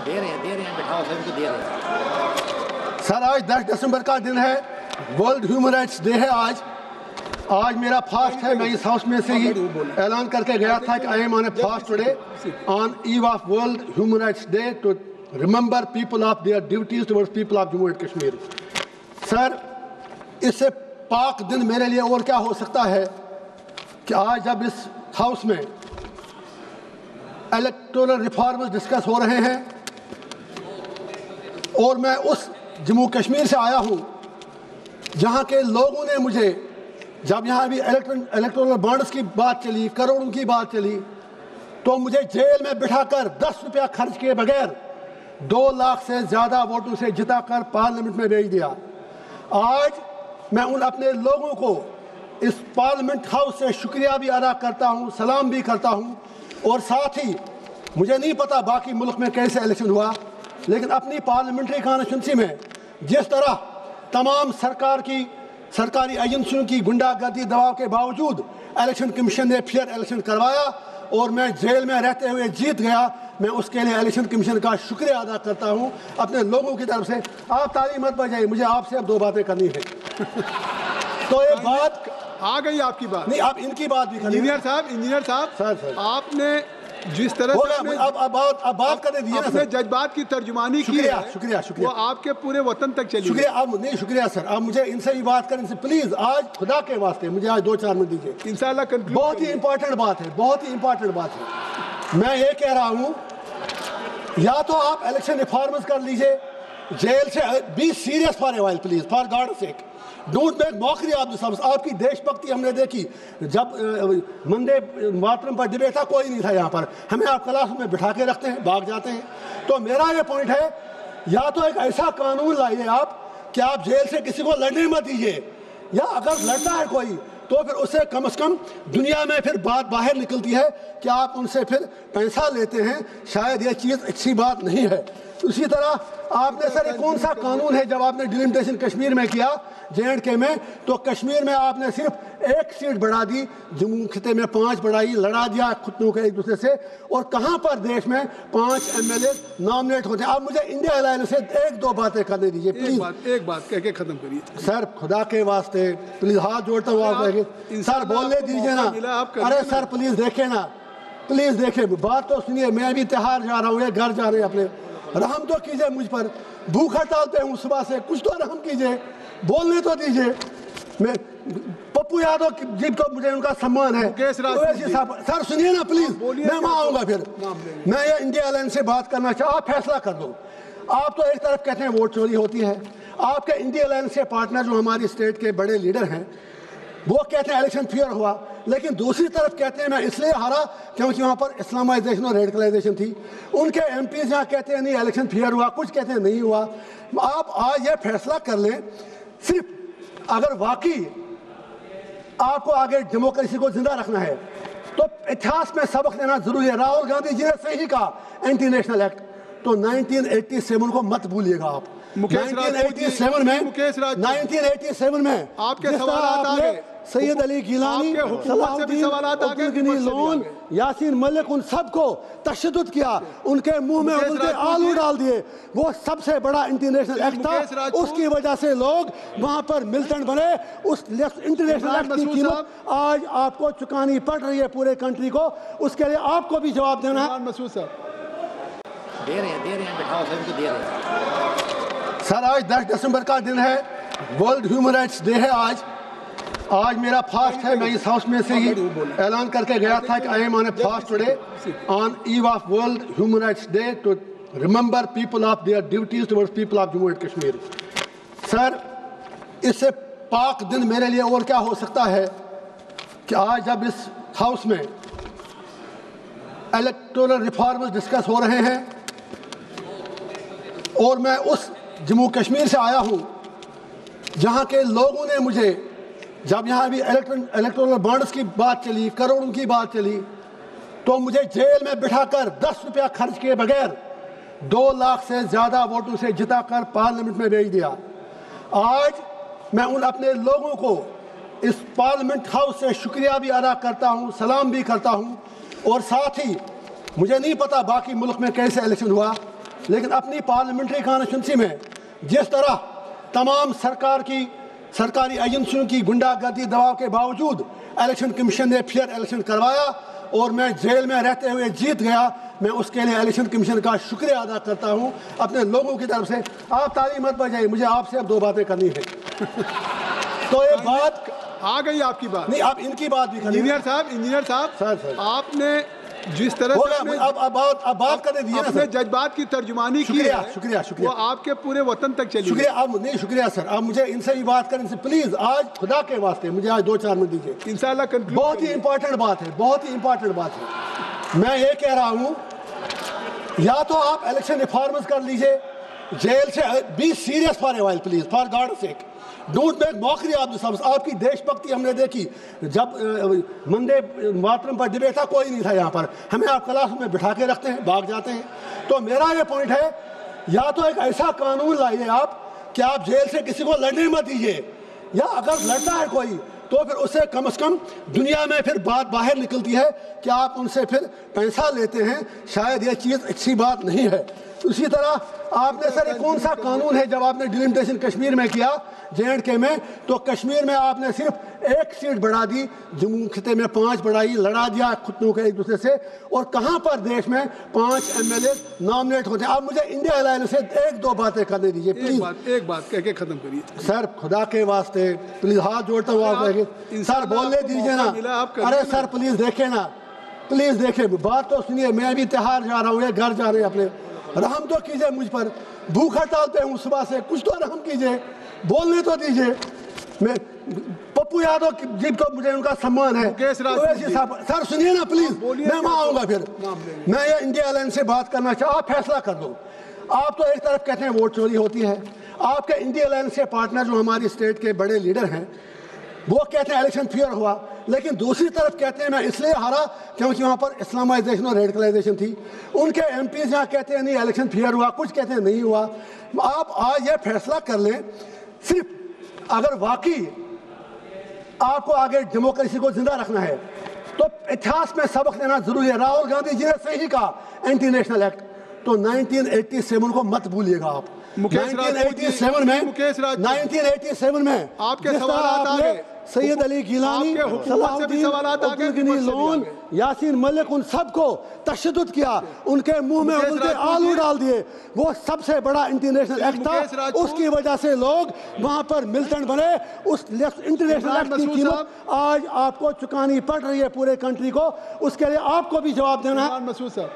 दे रहे हैं बिठाओ सभी को दे रहे हैं। सर आज 10 दिसंबर का दिन है, वर्ल्ड ह्यूमन राइट्स डे है। आज मेरा फास्ट है। मैं इस हाउस में से ही ऐलान करके गया था कि I am on a fast today on eve of world human rights day to remember people of their duties towards people of Jammu and Kashmir. Sir इससे पाक दिन मेरे लिए और क्या हो सकता है कि आज जब इस हाउस में इलेक्टोरल रिफॉर्म्स डिस्कस हो रहे हैं और मैं उस जम्मू कश्मीर से आया हूं जहां के लोगों ने मुझे, जब यहाँ अभी इलेक्टोरल बॉन्ड्स की बात चली, करोड़ों की बात चली, तो मुझे जेल में बिठाकर 10 रुपया खर्च किए बगैर 2 लाख से ज़्यादा वोटों से जिताकर पार्लियामेंट में भेज दिया। आज मैं उन अपने लोगों को इस पार्लियामेंट हाउस से शुक्रिया भी अदा करता हूँ, सलाम भी करता हूँ। और साथ ही मुझे नहीं पता बाकी मुल्क में कैसे इलेक्शन हुआ, लेकिन अपनी पार्लियामेंट्री कॉन्स्टिट्यूंसी में जिस तरह तमाम सरकारी एजेंसियों की गुंडागर्दी दबाव के बावजूद इलेक्शन कमीशन ने फेयर इलेक्शन करवाया और मैं जेल में रहते हुए जीत गया, मैं उसके लिए इलेक्शन कमीशन का शुक्रिया अदा करता हूं अपने लोगों की तरफ से। आप ताली मत बजाइए, मुझे आपसे अब 2 बातें करनी है। तो एक बात आ गई आपकी बात, नहीं आप इनकी बात भी करनी। इंजीनियर साहब सर आपने जिस तरह से अब बात करने दीजिए ना सर। जज्बात की तर्जुमानी की है, शुक्रिया वो आपके पूरे वतन तक चली। शुक्रिया आप नहीं, शुक्रिया सर। आप मुझे इनसे भी बात करें, इनसे प्लीज आज खुदा के वास्ते मुझे आज 2-4 मिनट दीजिए इंशाल्लाह। बहुत ही इंपॉर्टेंट बात है, बहुत ही इंपॉर्टेंट बात है। मैं ये कह रहा हूँ या तो आप इलेक्शन रिफॉर्म्स कर लीजिए, जेल से be serious for a while please, for God sake, don't make mockery of this house. आपकी देशभक्ति हमने देखी, जब वंदे मातरम पर डिबेट था कोई नहीं था यहाँ पर, हमें आप क्लास में बिठा के रखते हैं, भाग जाते हैं। तो मेरा ये पॉइंट है, या तो एक ऐसा कानून लाइए आप कि आप जेल से किसी को लड़ने मत दीजिए, या अगर लड़ता है कोई तो फिर उससे कम से कम दुनिया में फिर बात बाहर निकलती है कि आप उनसे फिर पैसा लेते हैं। शायद ये चीज़ अच्छी बात नहीं है। उसी तरह आपने सर कौन सा कानून है, जब आपने डिलिमिटेशन कश्मीर में किया J&K में, तो कश्मीर में आपने सिर्फ 1 सीट बढ़ा दी, जम्मू खिते में 5 बढ़ाई, लड़ा दिया खुद को एक दूसरे से। और कहाँ पर देश में 5 MLA नॉमिनेट होते हैं। आप मुझे इंडिया अलायंस से 1-2 बातें करने दीजिए प्लीज। एक बात कह के खत्म करिए सर, खुदा के वास्ते प्लीज, हाथ जोड़ता हूँ आप सर, बोलने दीजिए ना। अरे सर प्लीज देखे ना, प्लीज देखे, बात तो सुनिए। मैं भी त्योहार जा रहा हूँ, ये घर जा रहे हैं अपने, रहम तो कीजिए मुझ पर। भूख हड़ताल पे हूँ सुबह से, कुछ तो रहम कीजिए, बोलने तो दीजिए। मैं पप्पू यादव जी तो मुझे उनका सम्मान है। सर सुनिए ना प्लीज, मैं वहाँ आऊँगा फिर। मैं ये इंडिया अलायंस से बात करना चाहूँ, आप फैसला कर दो। आप तो एक तरफ कहते हैं वोट चोरी होती है, आपके इंडिया अलायंस के पार्टनर जो हमारी स्टेट के बड़े लीडर हैं वो कहते हैं इलेक्शन फेयर हुआ, लेकिन दूसरी तरफ कहते हैं मैं इसलिए हारा क्योंकि वहाँ पर इस्लामाइजेशन और रेडिकलाइजेशन थी। उनके MPs यहाँ कहते हैं नहीं इलेक्शन फेयर हुआ, कुछ कहते हैं नहीं हुआ। आप आज ये फैसला कर लें, सिर्फ अगर वाकई आपको आगे डेमोक्रेसी को जिंदा रखना है तो इतिहास में सबक लेना जरूरी है। राहुल गांधी जी ने सही कहा एंटी नेशनल एक्ट, तो 1987 को मत भूलिएगा आप। 1987 में आपके सवाल आ गए, सैयद अली गिलानी, लोन, यासीन मलिक, उन सबको तशद्दुद किया, उनके मुंह में उनके आलू डाल दिए। वो सबसे बड़ा इंटरनेशनल एक्ट था, उसकी वजह से लोग वहां पर मिलिटेंट बने। उस इंटरनेशनल एक्ट की कीमत आज आपको चुकानी पड़ रही है पूरे कंट्री को, उसके लिए आपको भी जवाब देना है। मसूद साहब दे रहे हैं बिठाओ सभी को दे रहे हैं। सर आज 10 दिसंबर का दिन है, वर्ल्ड ह्यूमन राइट्स डे है। आज मेरा फास्ट है। मैं इस हाउस में से ही ऐलान करके गया था कि I am on a fast today on eve of world human rights day to remember people of their duties towards people of Jammu and Kashmir. Sir इससे पाक दिन मेरे लिए और क्या हो सकता है कि आज जब इस हाउस में इलेक्टोरल रिफॉर्म्स डिस्कस हो रहे हैं और मैं उस जम्मू कश्मीर से आया हूं जहां के लोगों ने मुझे, जब यहाँ अभी इलेक्टोरल बॉन्ड्स की बात चली, करोड़ों की बात चली, तो मुझे जेल में बिठाकर 10 रुपया खर्च किए बगैर 2 लाख से ज़्यादा वोटों से जिताकर पार्लियामेंट में भेज दिया। आज मैं उन अपने लोगों को इस पार्लियामेंट हाउस से शुक्रिया भी अदा करता हूँ, सलाम भी करता हूँ। और साथ ही मुझे नहीं पता बाकी मुल्क में कैसे इलेक्शन हुआ, लेकिन अपनी पार्लियामेंट्री कॉन्स्टिट्यूंसी में जिस तरह तमाम सरकारी एजेंसियों की गुंडागर्दी दबाव के बावजूद इलेक्शन कमीशन ने फेयर इलेक्शन करवाया और मैं जेल में रहते हुए जीत गया, मैं उसके लिए इलेक्शन कमीशन का शुक्रिया अदा करता हूं अपने लोगों की तरफ से। आप ताली मत बजाइए, मुझे आपसे अब 2 बातें करनी है। तो एक बात आ गई आपकी बात, नहीं, आप इनकी बात भी करनी। इंजीनियर साहब सर। आपने जिस तरह से अब बात करने दीजिए ना सर। जज्बात की तर्जुमानी की है, शुक्रिया वो आपके पूरे वतन तक चली। शुक्रिया। अब नहीं, शुक्रिया सर। अब मुझे इनसे भी बात करें, इनसे प्लीज आज खुदा के वास्ते मुझे आज 2-4 मिनट दीजिए इंशाल्लाह। बहुत ही इंपॉर्टेंट बात है, बहुत ही इंपॉर्टेंट बात है। मैं ये कह रहा हूँ, या तो आप इलेक्शन रिफॉर्म्स कर लीजिए, जेल से be serious for a while please, for God sake, don't make mockery of this. आपकी देशभक्ति हमने देखी जब वंदे मातरम पर डिबेट था, कोई नहीं था यहाँ पर, हमें आप क्लास में बिठा के रखते हैं, भाग जाते हैं। तो मेरा ये पॉइंट है, या तो एक ऐसा कानून लाइए आप कि आप जेल से किसी को लड़ने मत दीजिए, या अगर लड़ता है कोई तो फिर उससे कम से कम दुनिया में फिर बात बाहर निकलती है कि आप उनसे फिर पैसा लेते हैं। शायद ये चीज़ अच्छी बात नहीं है। उसी तरह आपने सर कौन सा कानून है, जब आपने डिलिमिटेशन कश्मीर में किया J&K में, तो कश्मीर में आपने सिर्फ 1 सीट बढ़ा दी, जम्मू खिते में 5 बढ़ाई, लड़ा दिया खुद को एक दूसरे से। और कहाँ पर देश में 5 MLA नॉमिनेट होते हैं। आप मुझे इंडिया अलायंस से 1-2 बातें करने दीजिए प्लीज। एक बात कह के खत्म करिए सर, खुदा के वास्ते प्लीज, हाथ जोड़ता हूँ आप सर, बोलने दीजिए ना। अरे सर प्लीज देखे ना, प्लीज देखे, बात तो सुनिए। मैं भी त्योहार जा रहा हूँ, ये घर जा रहे हैं अपने, रहम तो कीजिए मुझ पर। भूख हड़ताल पे हूँ सुबह से, कुछ तो रहम कीजिए, बोलने तो दीजिए। मैं पप्पू यादव जी को मुझे उनका सम्मान है। सर सुनिए ना प्लीज, मैं वहाँ आऊँगा फिर। मैं ये इंडिया अलायंस से बात करना चाहूँ, आप फैसला कर दो। आप तो एक तरफ कहते हैं वोट चोरी होती है, आपके इंडिया अलायंस के पार्टनर जो हमारी स्टेट के बड़े लीडर हैं वो कहते हैं इलेक्शन फेयर हुआ, लेकिन दूसरी तरफ कहते हैं मैं इसलिए हारा क्योंकि वहाँ पर इस्लामाइजेशन और रेडिकलाइजेशन थी। उनके MPs यहाँ कहते हैं नहीं इलेक्शन फेयर हुआ, कुछ कहते हैं नहीं हुआ। आप आज ये फैसला कर लें, सिर्फ अगर वाकई आपको आगे डेमोक्रेसी को जिंदा रखना है तो इतिहास में सबक लेना जरूरी है। राहुल गांधी जी ने सही कहा एंटी नेशनल एक्ट, तो 1987 को मत भूलिएगा आप। 1987 में आपके सवाल आ गए, सैयद अली गिलानी, लोन, यासीन मलिक, उन सबको तशद्दुद किया, उनके मुंह में उबलते आलू डाल दिए। वो सबसे बड़ा इंटरनेशनल एक्ट था, उसकी वजह से लोग वहां पर मिलिटेंट बने। उस इंटरनेशनल एक्ट की कीमत आज आपको चुकानी पड़ रही है पूरे कंट्री को, उसके लिए आपको भी जवाब देना है। मसूद साहब